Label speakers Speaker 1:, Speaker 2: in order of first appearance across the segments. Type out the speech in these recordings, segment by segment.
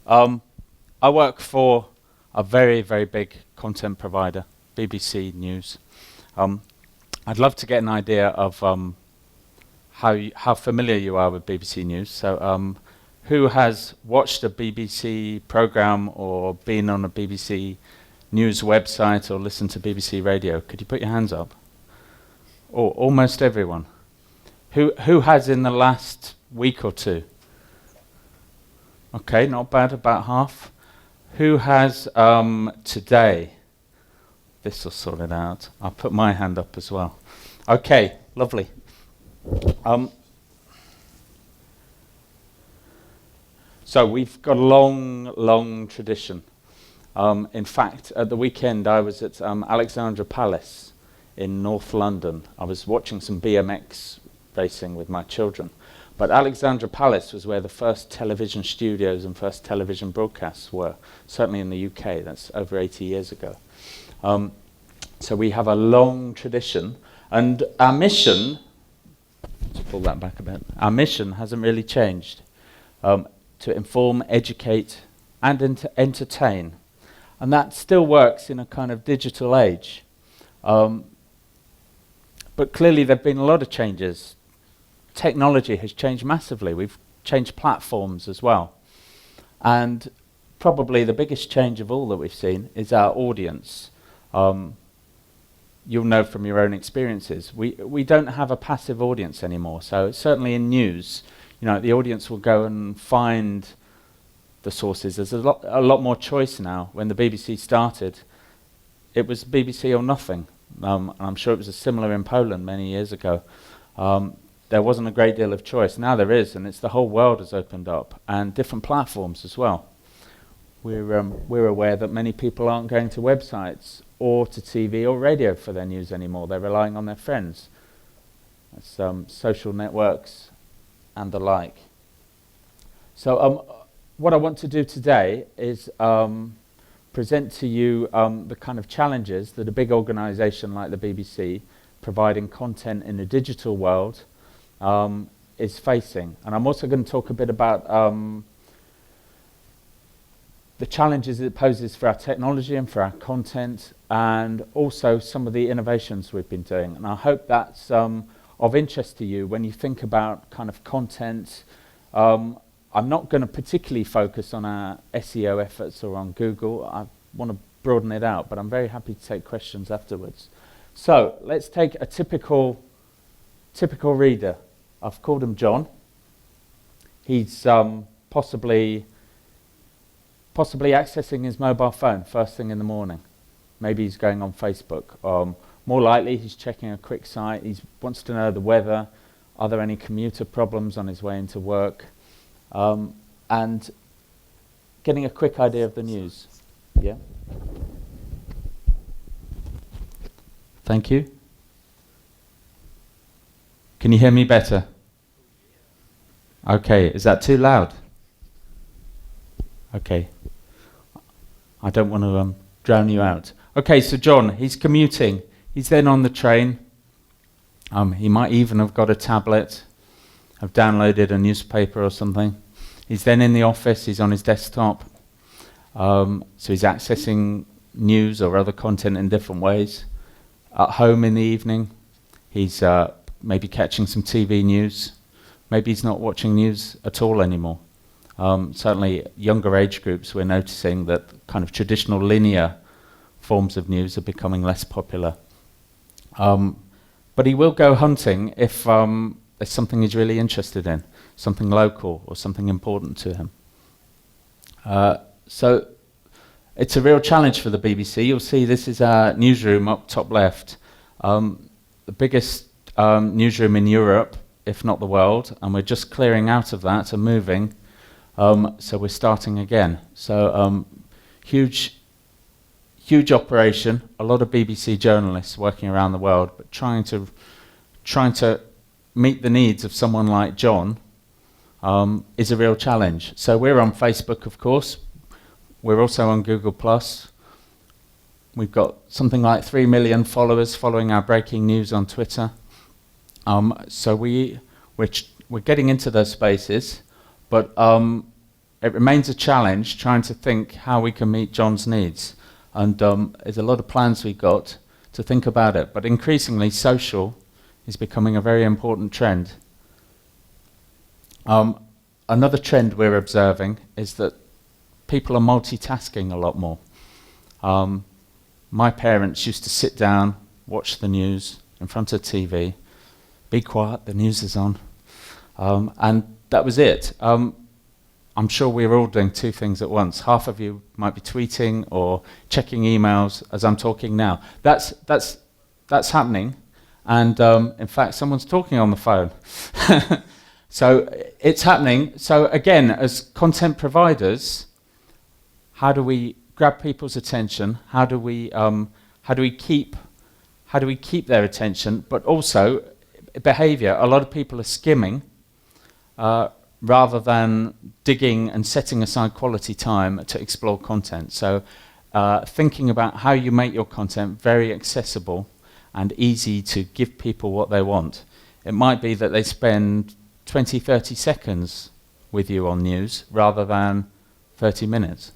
Speaker 1: I work for a very, very big content provider, BBC News. I'd love to get an idea of how familiar you are with BBC News. So who has watched a BBC program or been on a BBC News website or listened to BBC radio? Could you put your hands up? Oh, almost everyone. Who has in the last week or two? Okay, not bad, about half. Who has today? This will sort it out. I'll put my hand up as well. Okay, lovely. So we've got a long tradition. In fact, at the weekend I was at Alexandra Palace in North London. I was watching some BMX racing with my children. But Alexandra Palace was where the first television studios and first television broadcasts were, certainly in the UK. That's over 80 years ago. So we have a long tradition, and our mission, let's pull that back a bit, our mission hasn't really changed. To inform, educate, and entertain. And that still works in a kind of digital age. But clearly there have been a lot of changes. Technology has changed massively. We've changed platforms as well. And probably the biggest change of all that we've seen is our audience. You'll know from your own experiences. We don't have a passive audience anymore. So certainly in news, the audience will go and find the sources. There's a lot more choice now. When the BBC started, it was BBC or nothing. And I'm sure it was similar in Poland many years ago. There wasn't a great deal of choice. Now there is, and it's the whole world has opened up, and different platforms as well. We're aware that many people aren't going to websites or to TV or radio for their news anymore. They're relying on their friends. That's social networks and the like. So what I want to do today is present to you the kind of challenges that a big organisation like the BBC, providing content in a digital world, is facing. And I'm also going to talk a bit about the challenges it poses for our technology and for our content, and also some of the innovations we've been doing. And I hope that's of interest to you when you think about kind of content. I'm not going to particularly focus on our SEO efforts or on Google. I want to broaden it out, but I'm very happy to take questions afterwards. So let's take a typical reader. I've called him John. He's possibly accessing his mobile phone first thing in the morning. Maybe he's going on Facebook. More likely he's checking a quick site. He wants to know the weather. Are there any commuter problems on his way into work? And getting a quick idea of the news. Yeah. Thank you. Can you hear me better? Okay, is that too loud? Okay. I don't want to drown you out. Okay, so John, he's commuting. He's then on the train. He might even have got a tablet, have downloaded a newspaper or something. He's then in the office, he's on his desktop. So he's accessing news or other content in different ways. At home in the evening, he's maybe catching some TV news. Maybe he's not watching news at all anymore. Certainly younger age groups, we're noticing that kind of traditional linear forms of news are becoming less popular. But he will go hunting if there's something he's really interested in, something local or something important to him. So it's a real challenge for the BBC. You'll see this is our newsroom up top left. The biggest newsroom in Europe, if not the world, and we're just clearing out of that and moving. So we're starting again. So huge operation. A lot of BBC journalists working around the world, but trying to meet the needs of someone like John is a real challenge. So we're on Facebook, of course. We're also on Google+. We've got something like 3 million followers following our breaking news on Twitter. So we're getting into those spaces, but it remains a challenge trying to think how we can meet John's needs. And there's a lot of plans we've got to think about it. But increasingly, social is becoming a very important trend. Another trend we're observing is that people are multitasking a lot more. My parents used to sit down, watch the news in front of TV, be quiet, the news is on, and that was it. I'm sure we're all doing two things at once. Half of you might be tweeting or checking emails as I'm talking now. That's happening, and in fact, someone's talking on the phone. So it's happening. So again, as content providers, how do we grab people's attention? How do we keep their attention? But also behavior. A lot of people are skimming rather than digging and setting aside quality time to explore content. So thinking about how you make your content very accessible and easy to give people what they want. It might be that they spend 20, 30 seconds with you on news rather than 30 minutes.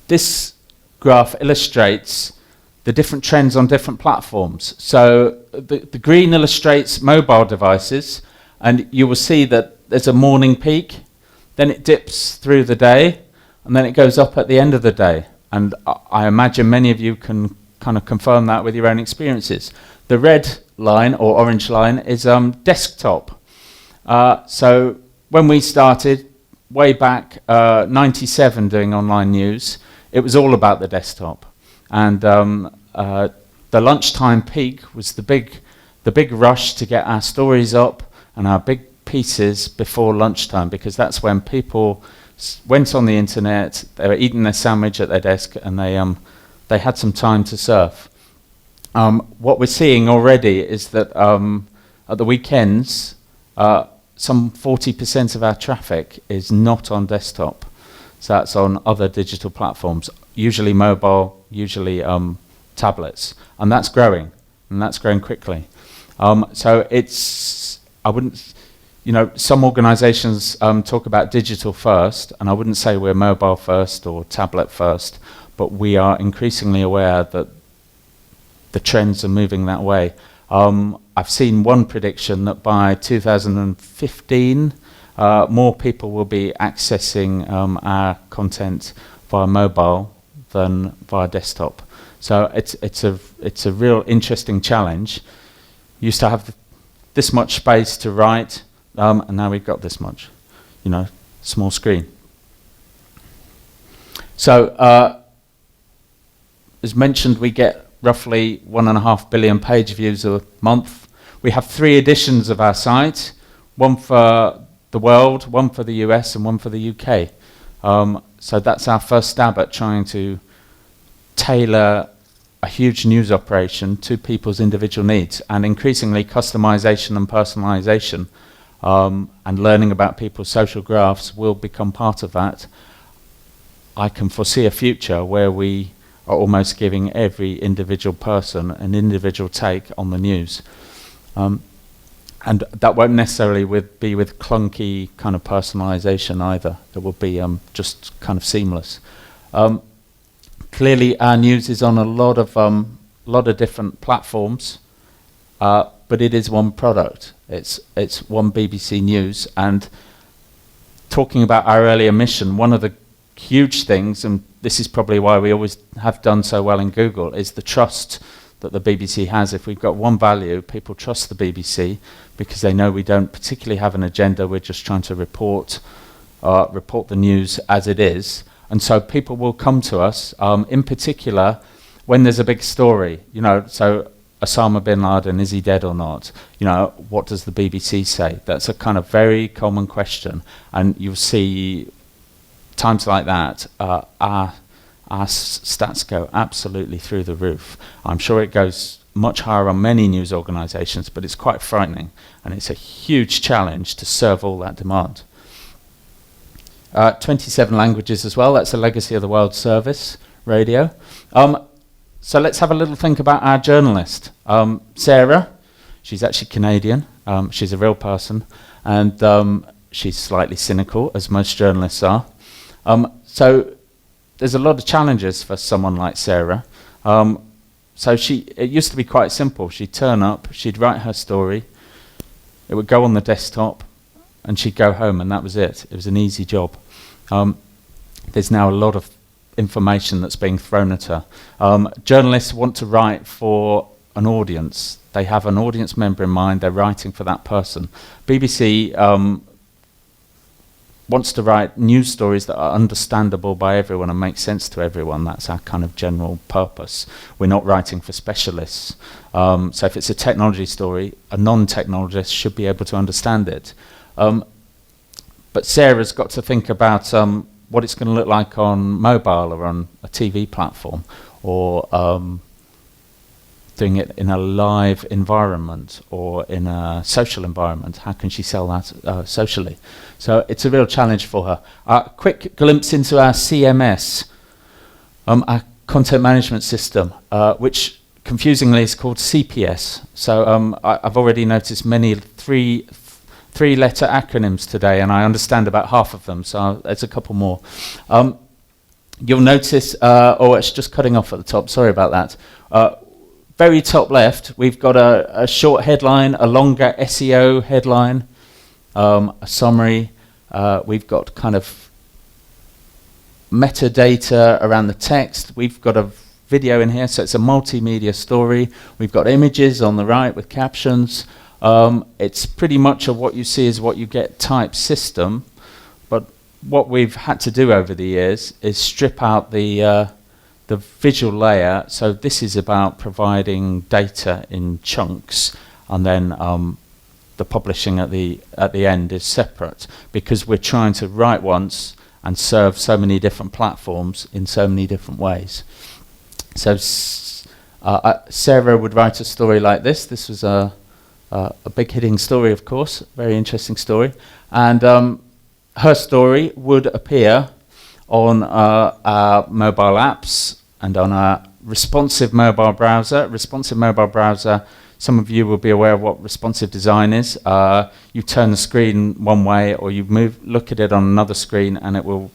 Speaker 1: This graph illustrates the different trends on different platforms. So the green illustrates mobile devices, and you will see that there's a morning peak, then it dips through the day, and then it goes up at the end of the day. And I imagine many of you can kind of confirm that with your own experiences. The red line or orange line is desktop. So when we started way back 97 doing online news, it was all about the desktop. And the lunchtime peak was the big rush to get our stories up and our big pieces before lunchtime, because that's when people went on the internet, they were eating their sandwich at their desk, and they had some time to surf. What we're seeing already is that at the weekends, some 40% of our traffic is not on desktop. So that's on other digital platforms, usually mobile, usually tablets. And that's growing quickly. So I wouldn't, some organizations talk about digital first, and I wouldn't say we're mobile first or tablet first, but we are increasingly aware that the trends are moving that way. I've seen one prediction that by 2015, more people will be accessing our content via mobile than via desktop. So it's a real interesting challenge. Used to have this much space to write, and now we've got this much, small screen. So as mentioned, we get roughly 1.5 billion page views a month. We have 3 editions of our site, one for the world, one for the US, and one for the UK. So that's our first stab at trying to tailor a huge news operation to people's individual needs, and increasingly customization and personalization and learning about people's social graphs will become part of that. I can foresee a future where we are almost giving every individual person an individual take on the news. And that won't necessarily be with clunky kind of personalization either. It will be just kind of seamless. Clearly our news is on a lot of different platforms, but it is one product. It's one BBC News. And talking about our earlier mission, one of the huge things, and this is probably why we always have done so well in Google, is the trust that the BBC has. If we've got one value, people trust the BBC because they know we don't particularly have an agenda. We're just trying to report the news as it is. And so people will come to us, in particular, when there's a big story. So Osama bin Laden, is he dead or not? What does the BBC say? That's a kind of very common question. And you'll see times like that, our stats go absolutely through the roof. I'm sure it goes much higher on many news organizations, but it's quite frightening, and it's a huge challenge to serve all that demand. 27 languages as well. That's a legacy of the World Service Radio. So let's have a little think about our journalist. Sarah, she's actually Canadian. She's a real person, and she's slightly cynical, as most journalists are. So there's a lot of challenges for someone like Sarah. So it used to be quite simple. She'd turn up, she'd write her story, it would go on the desktop, and she'd go home, and that was it. It was an easy job. There's now a lot of information that's being thrown at her. Journalists want to write for an audience. They have an audience member in mind, they're writing for that person. BBC wants to write news stories that are understandable by everyone and make sense to everyone. That's our kind of general purpose. We're not writing for specialists. So if it's a technology story, a non-technologist should be able to understand it. But Sarah's got to think about what it's going to look like on mobile or on a TV platform, or doing it in a live environment or in a social environment. How can she sell that socially? So it's a real challenge for her. A quick glimpse into our CMS, our content management system, which confusingly is called CPS. So I've already noticed many three-letter acronyms today, and I understand about half of them, so there's a couple more. You'll notice, it's just cutting off at the top, sorry about that. Very top left, we've got a short headline, a longer SEO headline, a summary. We've got kind of metadata around the text. We've got a video in here, so it's a multimedia story. We've got images on the right with captions. It's pretty much what you see is what you get type system, but what we've had to do over the years is strip out the visual layer. So this is about providing data in chunks, and then the publishing at the end is separate, because we're trying to write once and serve so many different platforms in so many different ways. So Sarah would write a story like this. This was a big hitting story, of course, very interesting story, and her story would appear on our mobile apps and on our responsive mobile browser. Responsive mobile browser, some of you will be aware of what responsive design is. You turn the screen one way, or you look at it on another screen, and it will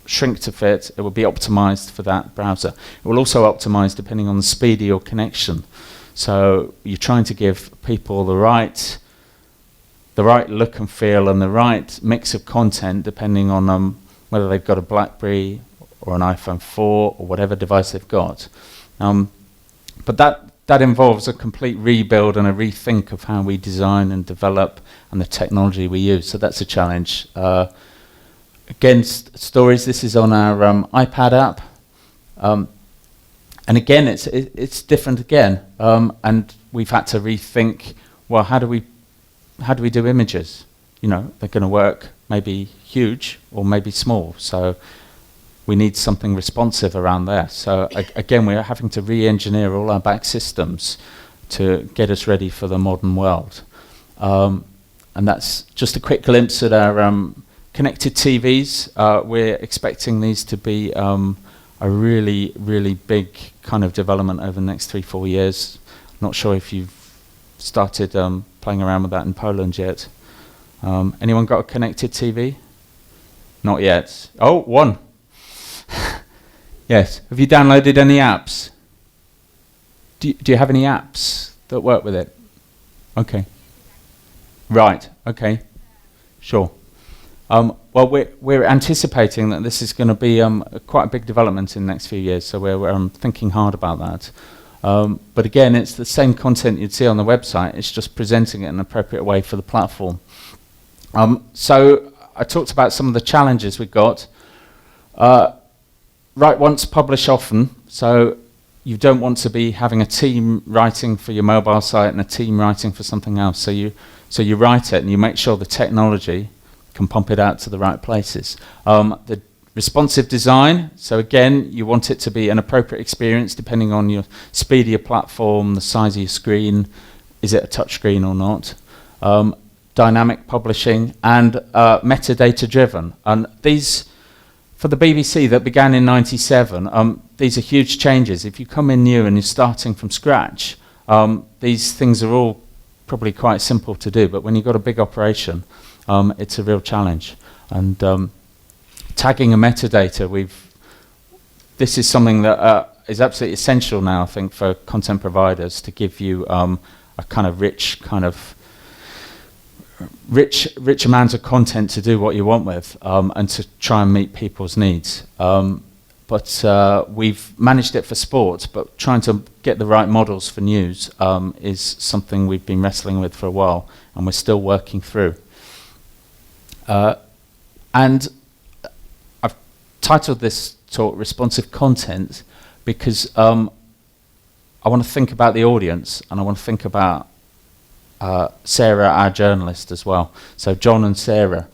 Speaker 1: shrink to fit. It will be optimized for that browser. It will also optimize depending on the speed of your connection. So you're trying to give people the right look and feel and the right mix of content, depending on whether they've got a BlackBerry or an iPhone 4 or whatever device they've got. But that involves a complete rebuild and a rethink of how we design and develop and the technology we use. So that's a challenge. Again, stories. This is on our iPad app, and again, it's different again. And we've had to rethink. Well, how do we do images? You know, they're going to work maybe huge or maybe small. So we need something responsive around there. So again, we're having to re-engineer all our back systems to get us ready for the modern world. And that's just a quick glimpse at our connected TVs. We're expecting these to be a really, really big kind of development over the next 3-4 years. Not sure if you've started playing around with that in Poland yet. Anyone got a connected TV? Not yet. Oh, one. Yes. Have you downloaded any apps? Do you have any apps that work with it? Okay. Right. Okay. Sure. Well, we're anticipating that this is going to be quite a big development in the next few years, so we're thinking hard about that. But again, it's the same content you'd see on the website. It's just presenting it in an appropriate way for the platform. So I talked about some of the challenges we've got. Write once, publish often. So you don't want to be having a team writing for your mobile site and a team writing for something else. So you write it and you make sure the technology can pump it out to the right places. The responsive design, so again, you want it to be an appropriate experience depending on your speed of your platform, the size of your screen, is it a touch screen or not. Dynamic publishing, and metadata driven. And these, for the BBC that began in '97, these are huge changes. If you come in new and you're starting from scratch, these things are all probably quite simple to do, but when you've got a big operation, it's a real challenge. And tagging and metadata, this is something that is absolutely essential now, I think, for content providers to give you a kind of rich amount of content to do what you want with, and to try and meet people's needs. But we've managed it for sport, but trying to get the right models for news is something we've been wrestling with for a while, and we're still working through. And I've titled this talk Responsive Content because I want to think about the audience, and I want to think about Sarah, our journalist, as well. So John and Sarah,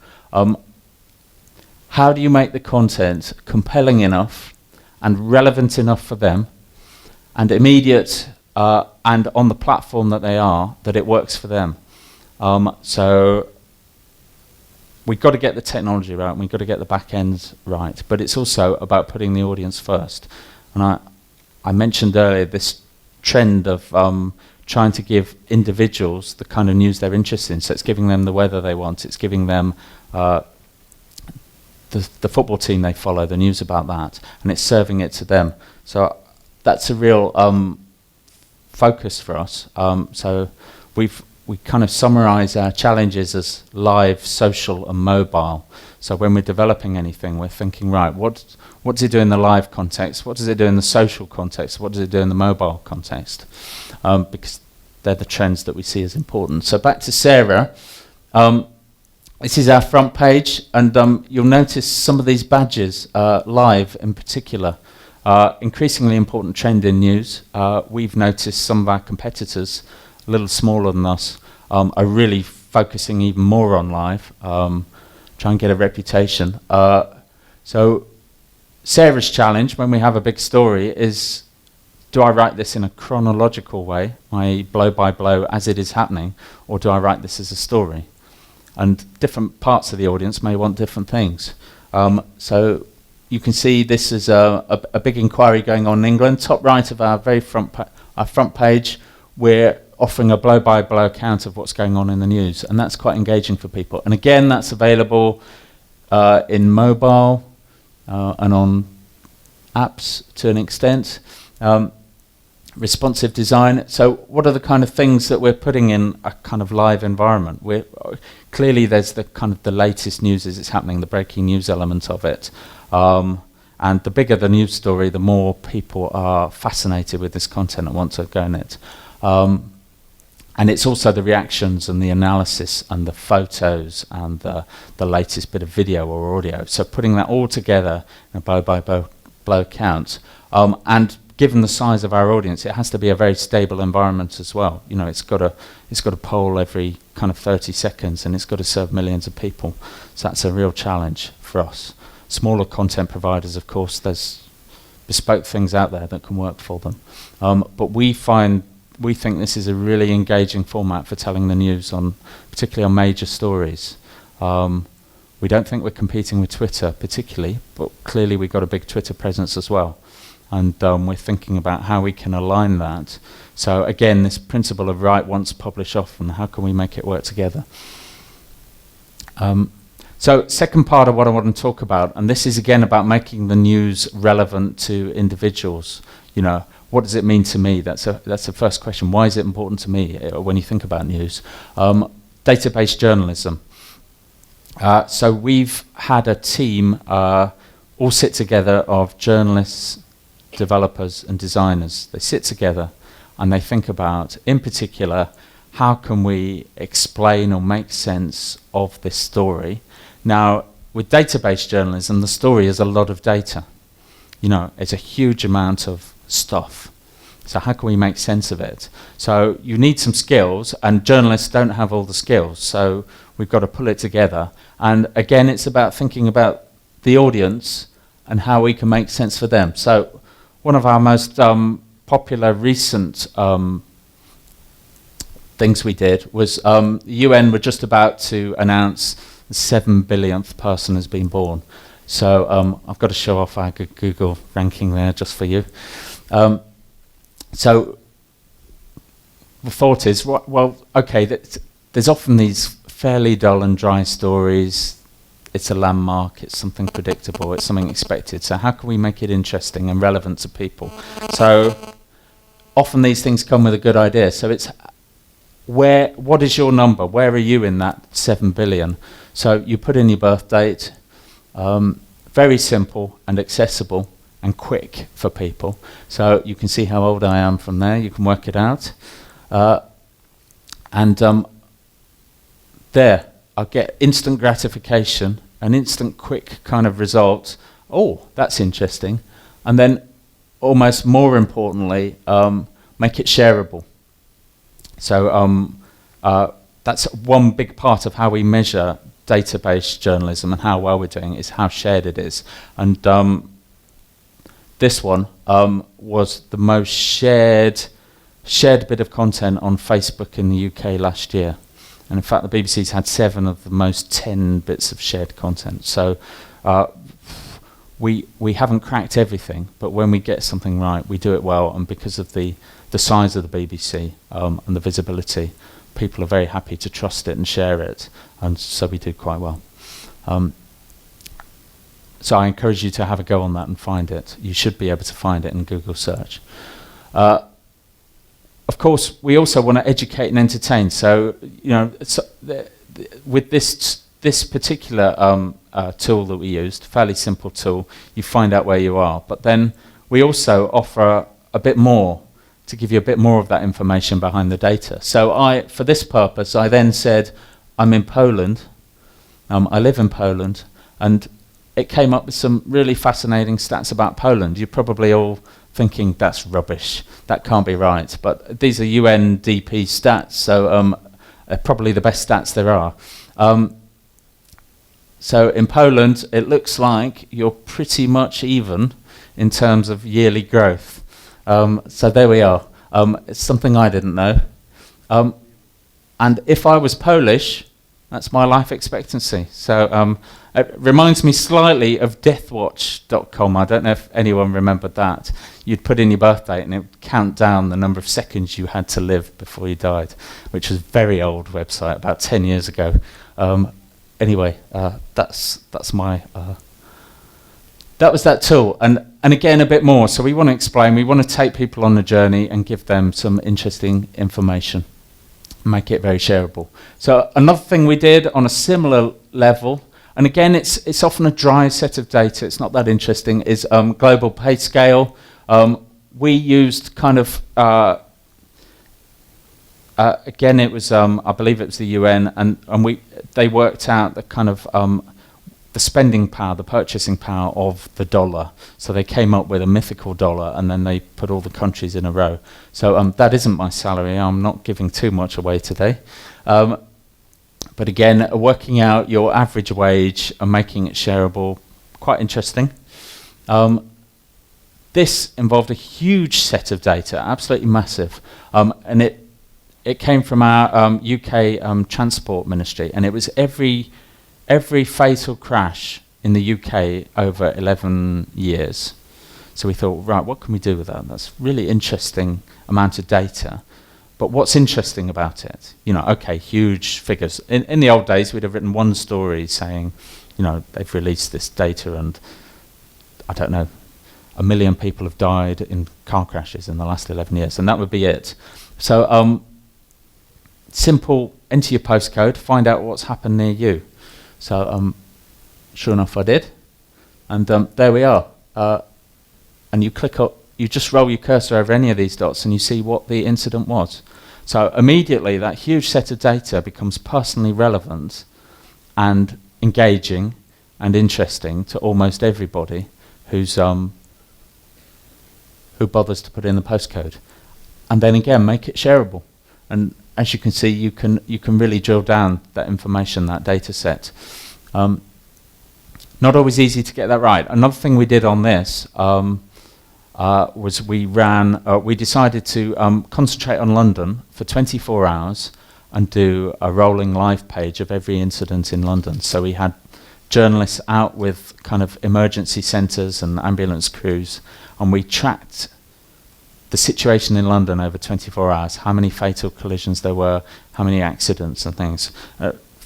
Speaker 1: how do you make the content compelling enough and relevant enough for them, and immediate, and on the platform that they are, that it works for them? So we've got to get the technology right, and we've got to get the back end right, but it's also about putting the audience first. And I mentioned earlier this trend of trying to give individuals the kind of news they're interested in. So it's giving them the weather they want, it's giving them the football team they follow, the news about that, and it's serving it to them. So that's a real focus for us. So we kind of summarize our challenges as live, social, and mobile. So when we're developing anything, we're thinking, right, what does it do in the live context? What does it do in the social context? What does it do in the mobile context? Because they're the trends that we see as important. So back to Sarah. This is our front page, and you'll notice some of these badges, live in particular. Increasingly important trend in news. We've noticed some of our competitors, a little smaller than us, are really focusing even more on live, try and get a reputation. So Sarah's challenge when we have a big story is, do I write this in a chronological way, i.e. blow by blow as it is happening, or do I write this as a story? And different parts of the audience may want different things. So you can see this is a big inquiry going on in England. Top right of our very front page, we're offering a blow-by-blow account of what's going on in the news, and that's quite engaging for people. And again, that's available in mobile and on apps to an extent. Responsive design. So what are the kind of things that we're putting in a kind of live environment? Clearly there's the kind of the latest news as it's happening, the breaking news element of it. And the bigger the news story, the more people are fascinated with this content and want to go in it. And it's also the reactions and the analysis and the photos and the latest bit of video or audio. So putting that all together in a blow-by-blow count. And given the size of our audience, it has to be a very stable environment as well. You know, it's got to poll every kind of 30 seconds, and it's got to serve millions of people. So that's a real challenge for us. Smaller content providers, of course, there's bespoke things out there that can work for them. But we think this is a really engaging format for telling the news, particularly on major stories. We don't think we're competing with Twitter particularly, but clearly we've got a big Twitter presence as well. And we're thinking about how we can align that. So again, this principle of write once, publish often, how can we make it work together? So second part of what I want to talk about, and this is again about making the news relevant to individuals. You know, what does it mean to me? That's the first question. Why is it important to me when you think about news? Database journalism. So we've had a team all sit together of journalists, developers and designers. They sit together and they think about, in particular, how can we explain or make sense of this story? Now, with database journalism, the story is a lot of data. You know, it's a huge amount of stuff. So how can we make sense of it? So you need some skills, and journalists don't have all the skills. So we've got to pull it together. And again, it's about thinking about the audience and how we can make sense for them. So one of our most popular recent things we did was the UN were just about to announce the 7 billionth person has been born. So I've got to show off our Google ranking there just for you. So the thought is, well, okay, there's often these fairly dull and dry stories. It's a landmark, it's something predictable, it's something expected. So how can we make it interesting and relevant to people? So often these things come with a good idea. So it's what is your number? Where are you in that 7 billion? So you put in your birth date, very simple and accessible and quick for people. So you can see how old I am from there, you can work it out. There, I'll get instant gratification, an instant quick kind of result. Oh, that's interesting. And then almost more importantly, make it shareable. So that's one big part of how we measure database journalism and how well we're doing is how shared it is. And this one was the most shared bit of content on Facebook in the UK last year. And in fact, the BBC's had 7 of the most 10 bits of shared content. So we haven't cracked everything, but when we get something right, we do it well. And because of the size of the BBC and the visibility, people are very happy to trust it and share it. And so we do quite well. So I encourage you to have a go on that and find it. You should be able to find it in Google search. Of course, we also want to educate and entertain. So, you know, with this particular tool that we used, fairly simple tool, you find out where you are. But then we also offer a bit more to give you a bit more of that information behind the data. So for this purpose, I then said, I'm in Poland. I live in Poland, and it came up with some really fascinating stats about Poland. You're probably all thinking that's rubbish, that can't be right, but these are UNDP stats, so probably the best stats there are. So in Poland, it looks like you're pretty much even in terms of yearly growth. So there we are. It's something I didn't know. And if I was Polish, that's my life expectancy. So it reminds me slightly of deathwatch.com. I don't know if anyone remembered that. You'd put in your birth date and it would count down the number of seconds you had to live before you died, which was a very old website, about 10 years ago. Anyway, that's my... that was that tool. And again, a bit more. So we want to explain, we want to take people on the journey and give them some interesting information, make it very shareable. So another thing we did on a similar level, and again, it's often a dry set of data, it's not that interesting, is global pay scale. We used kind of, again, it was, I believe it was the UN, and they worked out the kind of, the spending power, the purchasing power of the dollar. So they came up with a mythical dollar, and then they put all the countries in a row. So that isn't my salary. I'm not giving too much away today. But again, working out your average wage and making it shareable, quite interesting. This involved a huge set of data, absolutely massive. And it came from our UK Transport Ministry, and it was every fatal crash in the UK over 11 years. So we thought, right, what can we do with that? That's really interesting amount of data. But what's interesting about it? You know, okay, huge figures. In the old days, we'd have written one story saying, you know, they've released this data and, I don't know, 1 million people have died in car crashes in the last 11 years, and that would be it. So simple, enter your postcode, find out what's happened near you. So sure enough, I did, and there we are. And you click up, you just roll your cursor over any of these dots, and you see what the incident was. So immediately, that huge set of data becomes personally relevant, and engaging, and interesting to almost everybody who's who bothers to put in the postcode. And then again, make it shareable. And as you can see, you can really drill down that information, that data set. Not always easy to get that right. Another thing we did on this was we decided to concentrate on London for 24 hours and do a rolling live page of every incident in London. So we had journalists out with kind of emergency centres and ambulance crews, and we tracked the situation in London over 24 hours, how many fatal collisions there were, how many accidents and things.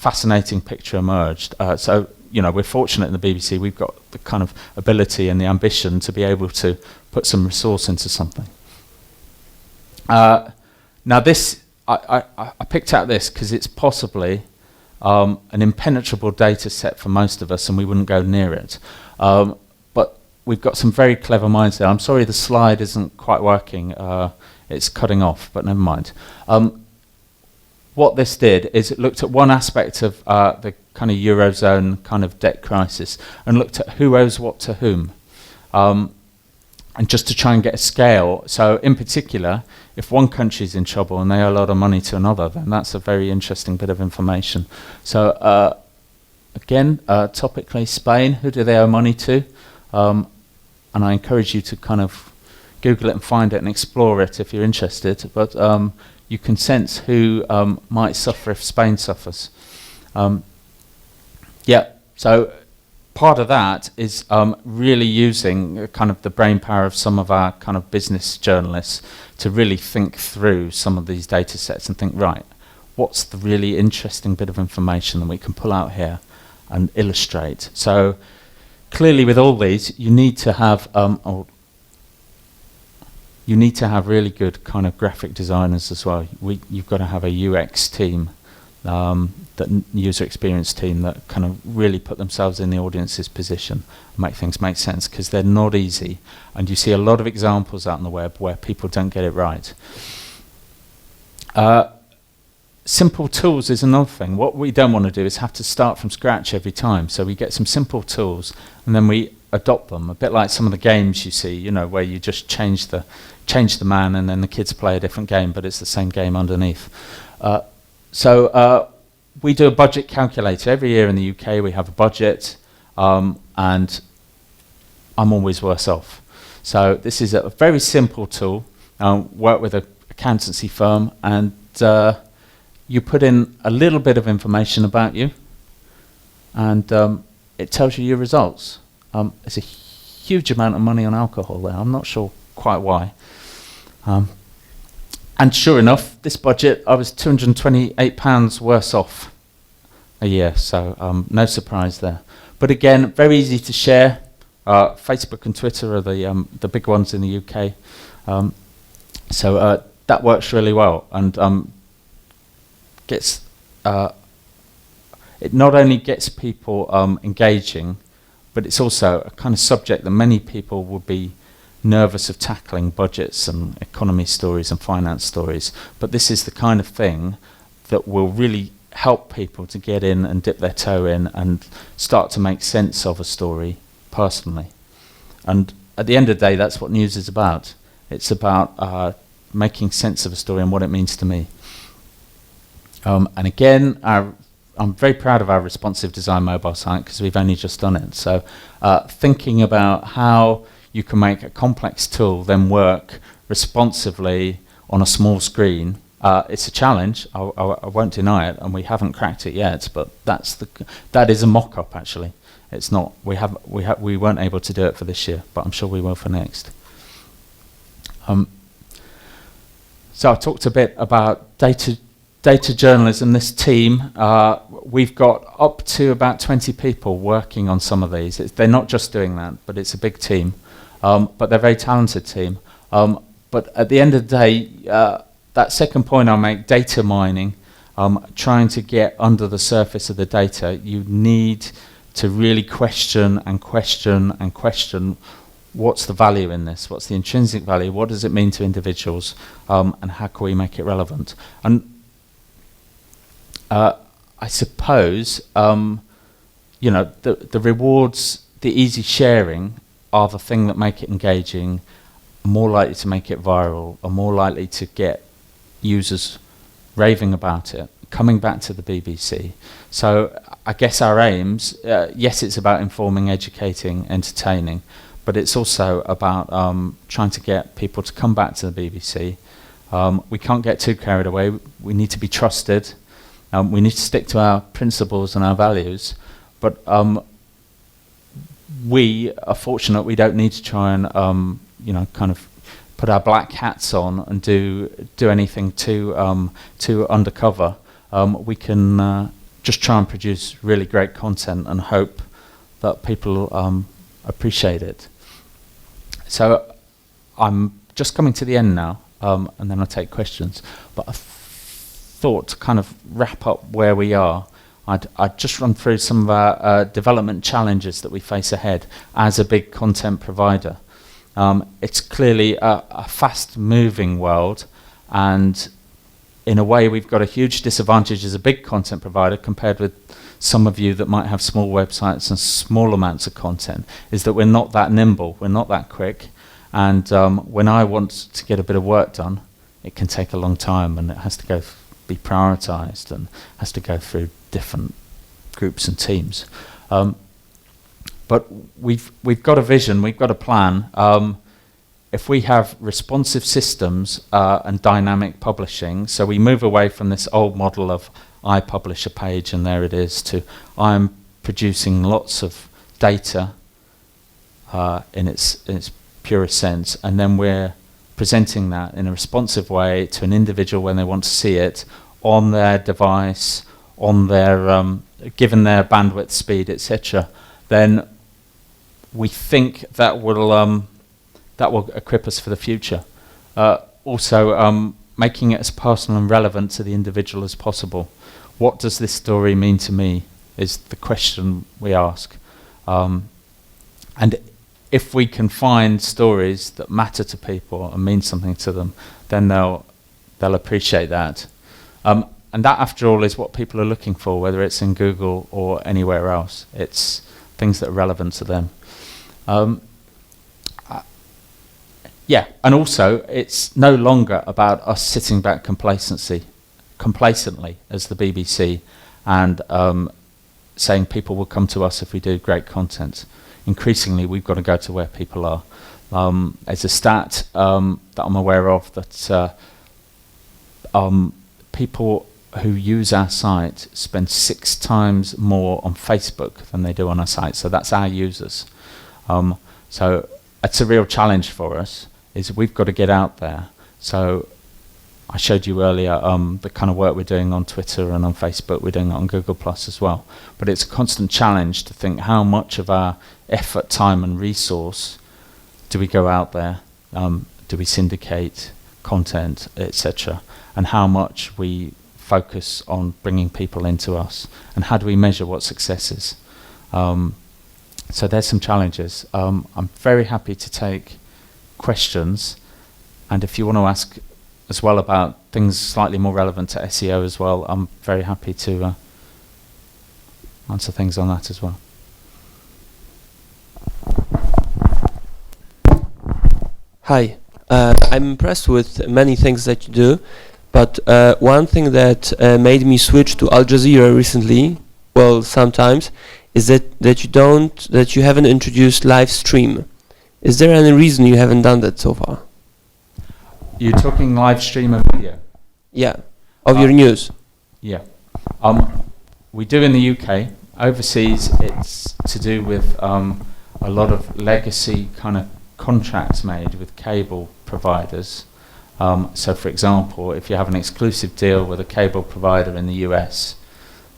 Speaker 1: fascinating picture emerged. So, you know, we're fortunate in the BBC. We've got the kind of ability and the ambition to be able to put some resource into something. Now this, I picked out this because it's possibly an impenetrable data set for most of us, and we wouldn't go near it. But we've got some very clever minds there. I'm sorry the slide isn't quite working. It's cutting off, but never mind. What this did is it looked at one aspect of the kind of Eurozone kind of debt crisis and looked at who owes what to whom. And just to try and get a scale. So in particular, if one country is in trouble and they owe a lot of money to another, then that's a very interesting bit of information. So again, topically, Spain, who do they owe money to? And I encourage you to kind of Google it and find it and explore it if you're interested. But you can sense who might suffer if Spain suffers. Yeah, so part of that is really using kind of the brain power of some of our kind of business journalists to really think through some of these data sets and think, right, what's the really interesting bit of information that we can pull out here and illustrate? So clearly with all these, you need to have really good kind of graphic designers as well. You've got to have a UX team, that user experience team that kind of really put themselves in the audience's position and make things make sense, because they're not easy. And you see a lot of examples out on the web where people don't get it right. Simple tools is another thing. What we don't want to do is have to start from scratch every time. So we get some simple tools and then we adopt them, a bit like some of the games you see, you know, where you just change the man and then the kids play a different game, but it's the same game underneath. So we do a budget calculator. Every year in the UK we have a budget, and I'm always worse off. So this is a very simple tool. Work with an accountancy firm, and you put in a little bit of information about you, and it tells you your results. There's a huge amount of money on alcohol there. I'm not sure quite why. And sure enough, this budget, I was £228 worse off a year, so no surprise there. But again, very easy to share. Facebook and Twitter are the big ones in the UK. So that works really well, and it not only gets people engaging, but it's also a kind of subject that many people would be nervous of tackling, budgets and economy stories and finance stories. But this is the kind of thing that will really help people to get in and dip their toe in and start to make sense of a story personally. And at the end of the day, that's what news is about. It's about making sense of a story and what it means to me. And again, I'm very proud of our responsive design mobile site because we've only just done it. So thinking about how you can make a complex tool then work responsively on a small screen. It's a challenge, I won't deny it, and we haven't cracked it yet, but that is a mock-up actually. It's not, we weren't able to do it for this year, but I'm sure we will for next. So I talked a bit about data journalism, this team. We've got up to about 20 people working on some of these. They're not just doing that, but it's a big team. But they're a very talented team. But at the end of the day, that second point I make, data mining, trying to get under the surface of the data, you need to really question and question and question what's the value in this, what's the intrinsic value, what does it mean to individuals, and how can we make it relevant. And I suppose, you know, the rewards, the easy sharing are the thing that make it engaging, more likely to make it viral, are more likely to get users raving about it, coming back to the BBC. So I guess our aims, yes, it's about informing, educating, entertaining, but it's also about trying to get people to come back to the BBC. We can't get too carried away. We need to be trusted. We need to stick to our principles and our values, but we are fortunate we don't need to try and you know, kind of put our black hats on and do anything too undercover. We can just try and produce really great content and hope that people appreciate it. So I'm just coming to the end now, and then I'll take questions. But I thought to kind of wrap up where we are, I'd just run through some of our development challenges that we face ahead as a big content provider. It's clearly a fast-moving world, and in a way we've got a huge disadvantage as a big content provider compared with some of you that might have small websites and small amounts of content, is that we're not that nimble, we're not that quick, and when I want to get a bit of work done, it can take a long time, and it has to be prioritized and has to go through different groups and teams. But we've got a vision, we've got a plan. If we have responsive systems and dynamic publishing, so we move away from this old model of I publish a page and there it is, to I'm producing lots of data in its purest sense, and then we're presenting that in a responsive way to an individual when they want to see it on their device, on their given their bandwidth, speed, etc. Then we think that will equip us for the future. Also, making it as personal and relevant to the individual as possible. What does this story mean to me is the question we ask. And if we can find stories that matter to people and mean something to them, then they'll appreciate that. And that, after all, is what people are looking for, whether it's in Google or anywhere else. It's things that are relevant to them. Yeah, and also it's no longer about us sitting back complacently as the BBC and saying people will come to us if we do great content. Increasingly, we've got to go to where people are. There's a stat that I'm aware of that people who use our site spend 6 times more on Facebook than they do on our site. So that's our users. So it's a real challenge for us, is we've got to get out there. So I showed you earlier the kind of work we're doing on Twitter and on Facebook. We're doing it on Google Plus as well. But it's a constant challenge to think how much of our effort, time and resource do we go out there, do we syndicate content, etc., and how much we focus on bringing people into us, and how do we measure what success is. So there's some challenges. I'm very happy to take questions, and if you want to ask as well about things slightly more relevant to SEO as well, I'm very happy to answer things on that as well.
Speaker 2: Hi, I'm impressed with many things that you do, but one thing that made me switch to Al Jazeera recently, well, sometimes, is that you haven't introduced live stream. Is there any reason you haven't done that so far?
Speaker 1: You're talking live stream of video?
Speaker 2: Yeah, of your news.
Speaker 1: Yeah. We do in the UK. Overseas, it's to do with a lot of legacy kind of contracts made with cable providers. So, for example, if you have an exclusive deal with a cable provider in the US,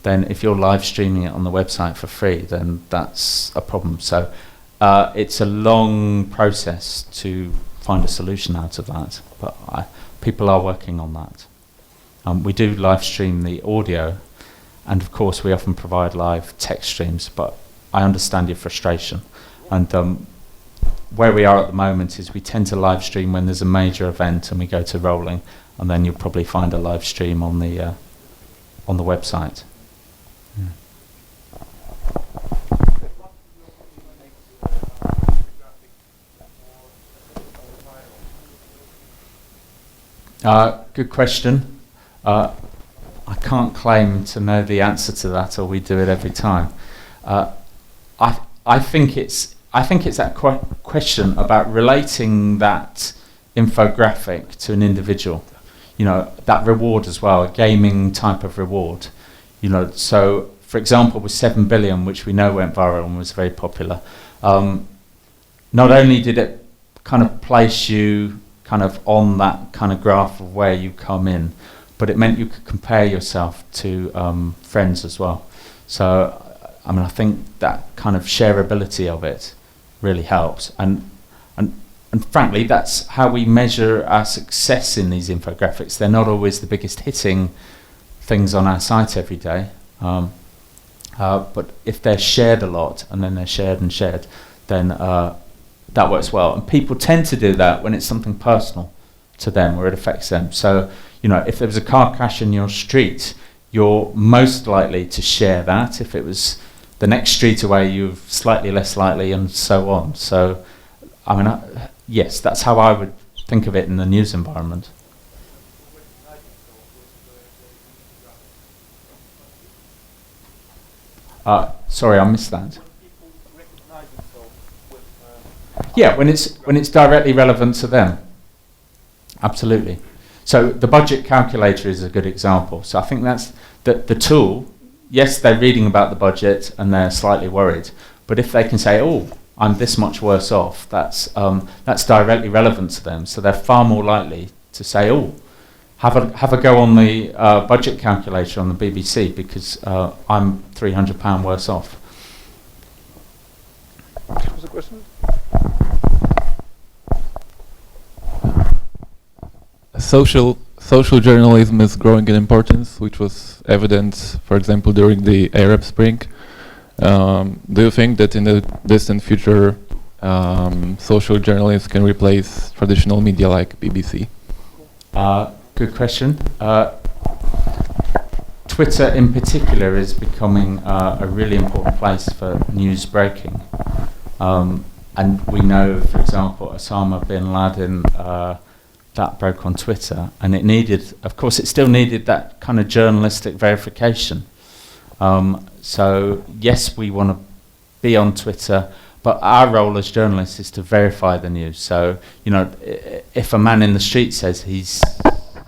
Speaker 1: then if you're live streaming it on the website for free, then that's a problem. So it's a long process to find a solution out of that, but people are working on that. We do live stream the audio, and of course we often provide live text streams, but I understand your frustration. And where we are at the moment is we tend to live stream when there's a major event and we go to rolling, and then you'll probably find a live stream on the website. Good question. I can't claim to know the answer to that, or we do it every time. I think it's that question about relating that infographic to an individual. You know, that reward as well, a gaming type of reward. You know, so for example, with 7 billion, which we know went viral and was very popular, not only did it kind of place you kind of on that kind of graph of where you come in, but it meant you could compare yourself to friends as well. So, I mean, I think that kind of shareability of it really helps. And frankly, that's how we measure our success in these infographics. They're not always the biggest hitting things on our site every day. But if they're shared a lot, and then they're shared and shared, then that works well. And people tend to do that when it's something personal to them, where it affects them. So, you know, if there was a car crash in your street, you're most likely to share that. If it was the next street away, you're slightly less likely, and so on. So, I mean, yes, that's how I would think of it in the news environment. Sorry, I missed that. Yeah, when it's directly relevant to them. Absolutely. So the budget calculator is a good example. So I think that's the tool. Yes, they're reading about the budget and they're slightly worried, but if they can say, "Oh, I'm this much worse off," that's directly relevant to them. So they're far more likely to say, "Oh, have a go on the budget calculator on the BBC because I'm £300 worse off."
Speaker 3: What was the question?
Speaker 4: Social journalism is growing in importance, which was evident, for example, during the Arab Spring. Do you think that in the distant future, social journalists can replace traditional media like BBC?
Speaker 1: Good question. Twitter in particular is becoming a really important place for news breaking. And we know, for example, Osama bin Laden, that broke on Twitter, and it needed, of course, it still needed that kind of journalistic verification. So yes, we want to be on Twitter, but our role as journalists is to verify the news. So, you know, if a man in the street says he's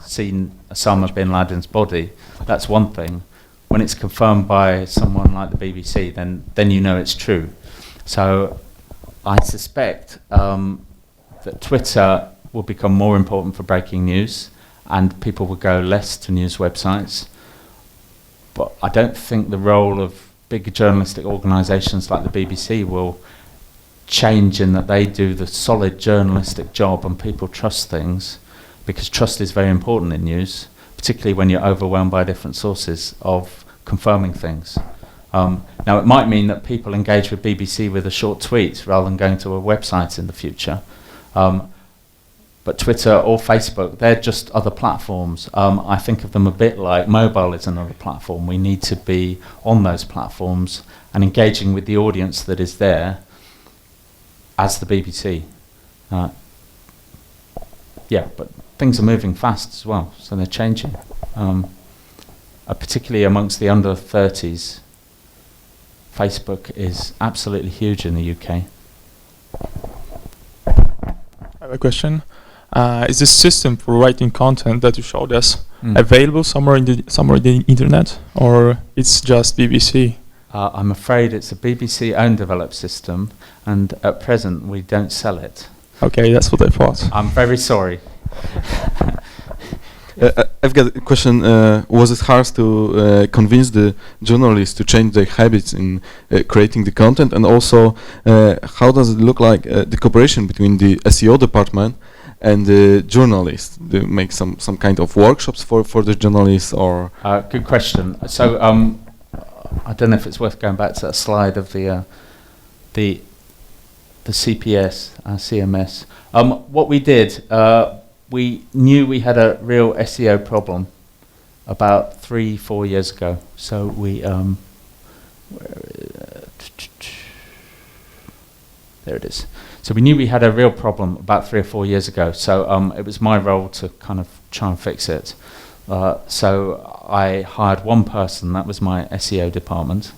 Speaker 1: seen Osama bin Laden's body, that's one thing. When it's confirmed by someone like the BBC, then you know it's true. So I suspect that Twitter will become more important for breaking news, and people will go less to news websites. But I don't think the role of big journalistic organisations like the BBC will change in that they do the solid journalistic job and people trust things, because trust is very important in news, particularly when you're overwhelmed by different sources of confirming things. Now, it might mean that people engage with BBC with a short tweet rather than going to a website in the future. But Twitter or Facebook, they're just other platforms. I think of them a bit like mobile is another platform. We need to be on those platforms and engaging with the audience that is there as the BBC. Yeah, but things are moving fast as well, so they're changing. Particularly amongst the under 30s, Facebook is absolutely huge in the UK.
Speaker 3: I have a question. Is this system for writing content that you showed us available somewhere in the internet, or it's just BBC?
Speaker 1: I'm afraid it's a BBC-owned developed system, and at present we don't sell it.
Speaker 3: Okay, that's what I thought.
Speaker 1: I'm very sorry.
Speaker 5: I've got a question. Was it hard to convince the journalists to change their habits in creating the content? And also, how does it look like the cooperation between the SEO department and the journalists? Do you make some kind of workshops for the journalists, or?
Speaker 1: Good question. So I don't know if it's worth going back to that slide of the CPS, CMS. What we did, we knew we had a real SEO problem about 3-4 years ago. So we there it is. So we knew we had a real problem about 3 or 4 years ago. So it was my role to kind of try and fix it. So I hired one person, that was my SEO department,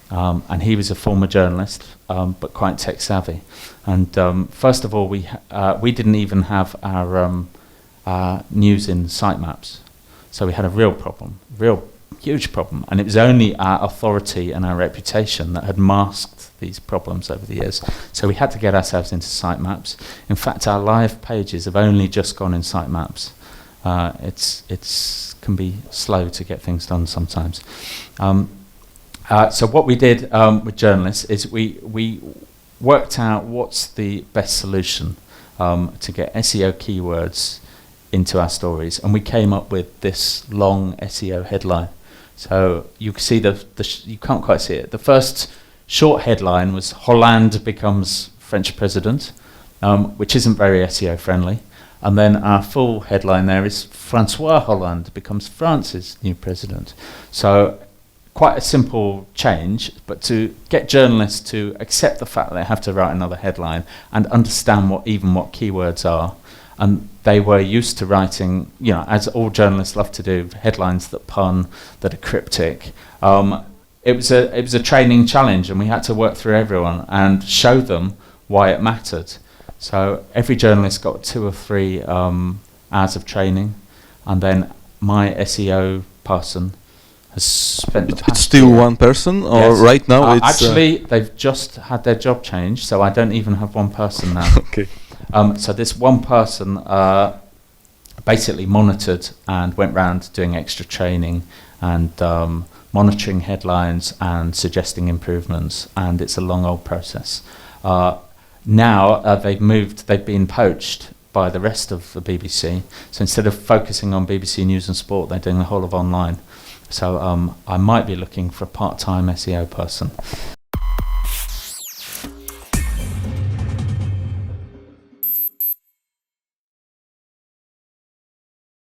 Speaker 1: and he was a former journalist, but quite tech savvy. And first of all, we didn't even have our news in sitemaps, so we had a real problem, real huge problem, and it was only our authority and our reputation that had masked these problems over the years. So we had to get ourselves into sitemaps. In fact, our live pages have only just gone in sitemaps. It's can be slow to get things done sometimes. So what we did with journalists is we worked out what's the best solution to get SEO keywords into our stories, and we came up with this long SEO headline. So you can see you can't quite see it. The first short headline was Hollande becomes French president, which isn't very SEO friendly. And then our full headline there is Francois Hollande becomes France's new president. So quite a simple change, but to get journalists to accept the fact that they have to write another headline and understand what keywords are. And they were used to writing, as all journalists love to do, headlines that pun, that are cryptic. It was a training challenge, and we had to work through everyone and show them why it mattered. So every journalist got 2 or 3 hours of training, and then my SEO person has spent the past
Speaker 5: It's still
Speaker 1: year.
Speaker 5: one person, or
Speaker 1: Yes.
Speaker 5: right now it's...
Speaker 1: Actually, they've just had their job changed, so I don't even have one person now.
Speaker 5: Okay.
Speaker 1: So this one person basically monitored and went round doing extra training and monitoring headlines and suggesting improvements, and it's a long old process. Now they've been poached by the rest of the BBC, so instead of focusing on BBC News and Sport, they're doing the whole of online. So I might be looking for a part-time SEO person.